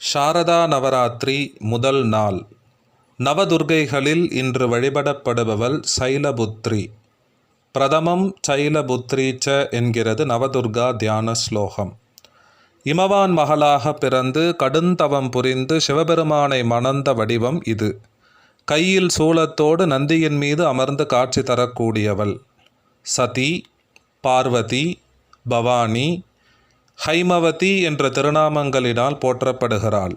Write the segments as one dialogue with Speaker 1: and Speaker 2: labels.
Speaker 1: சாரதா நவராத்திரி முதல் நாள். நவதுர்க்கைகளில் இன்று வழிபடப்படுபவள் சைலபுத்ரி. பிரதமம் சைலபுத்ரி ச என்கிறது நவதுர்கா தியான ஸ்லோகம். இமவான் மகளாக பிறந்து கடுந்தவம் புரிந்து சிவபெருமானை மணந்த வடிவம் இது. கையில் சூலத்தோடு நந்தியின் மீது அமர்ந்து காட்சி தரக்கூடியவள். சதி, பார்வதி, பவானி, ஹைமவதி என்ற திருநாமங்களினால் போற்றப்படுகிறாள்.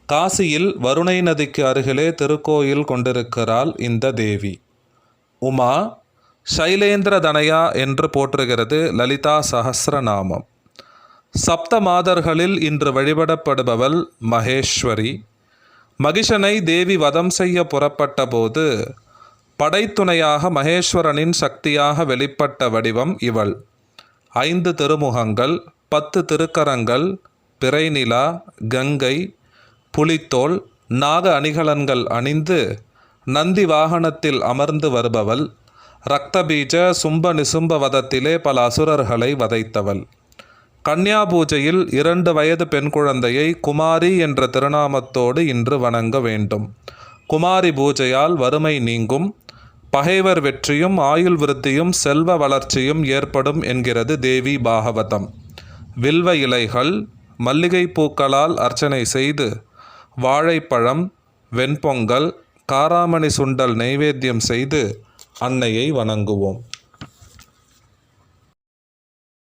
Speaker 1: காசியில் வருணை நதிக்கு அருகிலே திருக்கோயில் கொண்டிருக்கிறாள் இந்த தேவி. உமா, சைலேந்திர தனயா என்று போற்றுகிறது லலிதா சஹஸ்ரநாமம். சப்த மாதர்களில் இன்று வழிபடப்படுபவள் மகேஸ்வரி. மகிஷனை தேவி வதம் செய்ய புறப்பட்ட போது படைத்துணையாக மகேஸ்வரனின் சக்தியாக வெளிப்பட்ட வடிவம் இவள். 5 திருமுகங்கள், 10 திருக்கரங்கள், பிறைநிலா, கங்கை, புலித்தோல், நாக அணிகலன்கள் அணிந்து நந்தி வாகனத்தில் அமர்ந்து வருபவள். இரத்தபீஜ சும்ப நிசும்ப வதத்திலே பல அசுரர்களை வதைத்தவள். கன்யா பூஜையில் 2 வயது பெண் குழந்தையை குமாரி என்ற திருநாமத்தோடு இன்று வணங்க வேண்டும். குமாரி பூஜையால் வறுமை நீங்கும், பகைவர் வெற்றியும் ஆயுள் விருத்தியும் செல்வ வளர்ச்சியும் ஏற்படும் என்கிறது தேவி பாகவதம். வில்வ இலைகள், மல்லிகை பூக்களால் அர்ச்சனை செய்து வாழைப்பழம், வெண்பொங்கல், காராமணி சுண்டல் நைவேத்தியம் செய்து அன்னையை வணங்குவோம்.